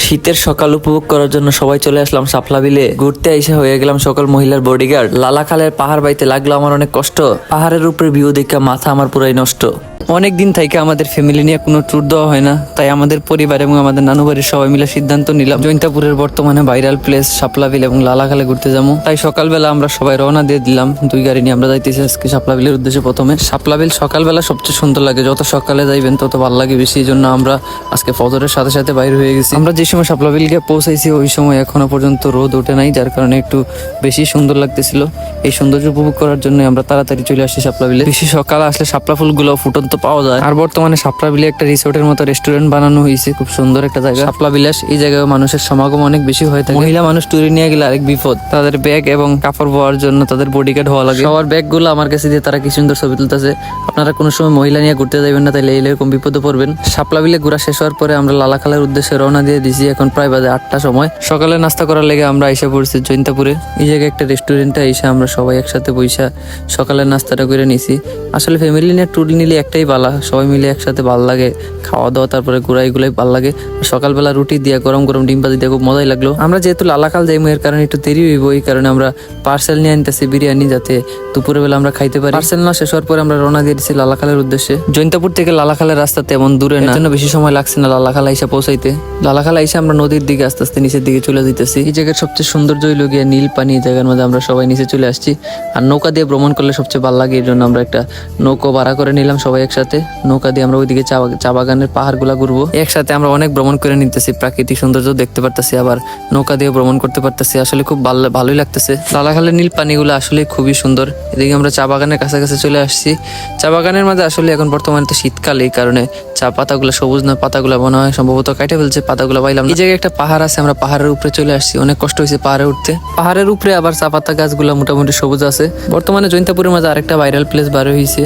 শীতের সকাল উপভোগ করার জন্য সবাই চলে আসলাম শাপলা বিলে। ঘুরতে এসে হয়ে গেলাম সকল মহিলার বডিগার্ড। লালাখালের পাহাড় বাইতে লাগলো আমার অনেক কষ্ট। পাহাড়ের উপরে ভিউ দেখে মাথা আমার পুরাই নষ্ট। অনেক দিন থেকে আমাদের ফ্যামিলি নিয়ে কোনো ট্যুর দেওয়া হয় না, তাই আমাদের পরিবার এবং আমাদের নানু বাড়ির সবাই মিলে সিদ্ধান্ত নিলাম জৈন্তাপুরের বর্তমানে ভাইরাল প্লেস শাপলা বিল এবং লালাখালে ঘুরতে যাবো। তাই সকালবেলা আমরা সবাই রওনা দিয়ে দিলাম, 2 গাড়ি নিয়ে আমরা যাইতেছি আজকে শাপলা বিলের উদ্দেশ্যে। প্রথমে শাপলা বিল সকালবেলা সবচেয়ে সুন্দর লাগে, যত সকালে যাইবেন তত ভালো লাগে বেশি। এই জন্য আমরা আজকে ফজরের সাথে সাথে বাইরে হয়ে গেছি। আমরা যে সময় শাপলা বিল গিয়ে পৌঁছাইছি ওই সময় এখনো পর্যন্ত রোদ ওঠে নাই, যার কারণে একটু বেশি সুন্দর লাগতেছিল। এই সৌন্দর্য উপভোগ করার জন্য আমরা তাড়াতাড়ি চলে আসছি শাপলা বিলে। বেশি সকালে আসলে শাপলা ফুলগুলো ফুটন্ত পাওয়া যায়। আর বর্তমানে শাপলা বিলে একটা রিসোর্টের মতো রেস্টুরেন্ট বানানো হয়েছে, খুব সুন্দর একটা জায়গা শাপলা বিলাস। এই জায়গায় মানুষের সমাগম অনেক বেশি হয়ে থাকে। মহিলা মানুষ ট্যুরে নিয়ে গেলে আরেক বিপদ, তাদের ব্যাগ এবং কাপড় বওয়ার জন্য তাদের বডিগার্ড হওয়া লাগে। সবার ব্যাগ গুলো আমার কাছে দিয়ে তারা কি সুন্দর ছবি তুলতেছে। আপনারা কোনো সময় মহিলা নিয়ে ঘুরতে যাবেন না, তাইলে এরকম বিপদে পড়বেন। শাপলা বিলে ঘোরা শেষ হওয়ার পরে আমরা লালাখালের উদ্দেশ্যে রওনা দিয়ে দিছি। এখন প্রায় বাজে 8টার সময়। সকালে নাস্তা করার লেগে আমরা এসে পড়ছি জৈন্তাপুরে। এই জায়গায় একটা রেস্টুরেন্টে এসে আমরা সবাই একসাথে বইসা সকালের নাস্তাটা করে নিছি। আসলে ফ্যামিলি নিয়ে ট্যুর নিলে একটাই বালা, সবাই মিলে একসাথে ভালো লাগে, খাওয়া দাওয়া তারপরে ঘোরা এগুলাই ভালো লাগে। সকালবেলা রুটি দিয়ে গরম গরম ডিম ভাজি দিয়ে খুব মজাই লাগলো। আমরা যেহেতু লালাখাল যাইমু এর কারণে একটু দেরি হইব, এই কারণে আমরা পার্সেল নিয়ে আনতেছি বিরিয়ানি, যাতে দুপুরের বেলা আমরা খাইতে পারি। পার্সেল না শেষ হওয়ার পরে আমরা রওনা দিয়ে দিচ্ছি লালাখালের উদ্দেশ্যে। জৈন্তাপুর থেকে লালাখালের রাস্তা তেমন দূরে না, জন্য বেশি সময় লাগছে না লালাখালা এসে পৌঁছাইতে। লালাখালা এসে আমরা নদীর দিকে আস্তে আস্তে নিচের দিকে চলে যেতেছি। এই জায়গার সবচেয়ে সৌন্দর্য হইল গিয়ে নীল পানি। এই জায়গার মধ্যে আমরা সবাই নিচে চলে আসছি। আর নৌকা দিয়ে ভ্রমণ করলে সবচেয়ে ভালো লাগে, এই জন্য আমরা একটা নৌকা ভাড়া করে নিলাম সবাই একসাথে। নৌকা দিয়ে আমরা ওইদিকে চা বাগানের পাহাড়গুলা ঘুরবো। একসাথে আমরা অনেক ভ্রমণ করে নিতেছি, প্রাকৃতিক সৌন্দর্য দেখতে পারতেছি, আবার নৌকা দিয়ে ভ্রমণ করতে পারতেছি। আসলে খুব ভালোই লাগতেছে। লালাখালের নীল পানিগুলো আসলে খুবই সুন্দর। এদিকে আমরা চা বাগানের কাছাকাছি চলে আসছি। চা বাগানের মাঝে আসলে এখন বর্তমানে তো শীতকাল, এই কারণে চা পাতাগুলো সবুজ না, পাতাগুলো মনে হয় সম্ভবত কাটে ফেলছে, পাতাগুলো পাইলাম। এই জায়গায় একটা পাহাড় আছে, আমরা পাহাড়ের উপরে চলে আসছি। অনেক কষ্ট হয়েছে পাহাড়ে উঠতে। পাহাড়ের উপরে আবার চা পাতা গাছগুলো মোটামুটি সবুজ আছে। বর্তমানে জৈন্তাপুরের মাঝে আরেকটা ভাইরাল প্লেস বার হয়েছে,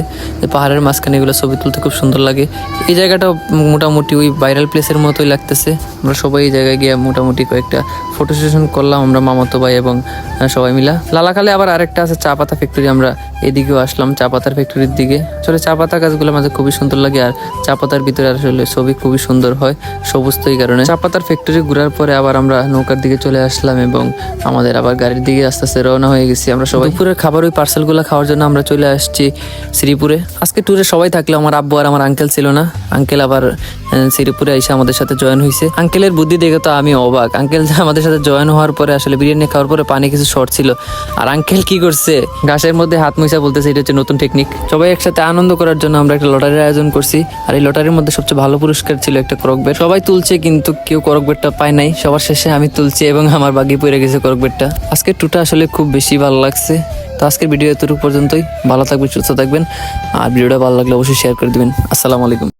পাহাড়ের মাঝখানে এগুলো ছবি তুলতে খুব সুন্দর লাগে। এই জায়গাটা মোটামুটি ওই ভাইরাল প্লেসের মতোই লাগতেছে। আমরা সবাই এই জায়গায় গিয়ে মোটামুটি কয়েকটা ফটো সেশন করলাম আমরা মামাতো ভাই এবং সবাই মিলা। লালাখালে আবার আরেকটা আছে চা পাতা ফ্যাক্টরি, আমরা এদিকেও আসলাম চা পাতার ফ্যাক্টরির দিকে। আসলে চা পাতা গাছগুলো মাঝে খুবই সুন্দর লাগে, আর চা পাতার ভিতরে আসলে ছবি খুবই সুন্দর হয় সবুজ, তো এই কারণে চা পাতার ফ্যাক্টরি ঘোরার পরে আবার আমরা নৌকার দিকে চলে আসলাম এবং আমাদের আবার গাড়ির দিকে আস্তে আস্তে রওনা হয়ে গেছি। আমরা সবাই দুপুরের খাবার ওই পার্সেলগুলো খাওয়ার জন্য আমরা চলে আসছি শ্রীপুরে। আজকে ট্যুরে সবাই থাকলে আমার আব্বু আর আমার আঙ্কেল ছিল না। আঙ্কেল আবার শ্রীপুরে এসে আমাদের সাথে জয়েন হয়েছে। আঙ্কেলের বুদ্ধি দেখে তো আমি অবাক। আঙ্কেল আমাদের সাথে জয়েন হওয়ার পরে আসলে বিরিয়ানি খাওয়ার পরে পানি কিছু শর্ট ছিল, আর আঙ্কেল কি করছে ঘাসের মধ্যে হাত মুছা বলতেছে এটা হচ্ছে নতুন টেকনিক। সবাই একসাথে আনন্দ করার জন্য আমরা একটা লটারির আয়োজন করছি, আর এই লটারির মধ্যে সবচেয়ে ভালো পুরস্কার ছিল একটা করক বেড। সবাই তুলছে কিন্তু কেউ করক বেডটা পায় নাই। সবার শেষে আমি তুলছি এবং আমার বাগি পড়ে গেছে করক বেডটা। আজকে ট্যুরটা আসলে খুব বেশি ভালো লাগছে। তো আজকের ভিডিও এতটুকু পর্যন্তই। ভালো থাকবেন, সুস্থ থাকবেন, আর ভিডিওটা ভালো লাগলে অবশ্যই শেয়ার করে দিবেন। আসসালামু আলাইকুম।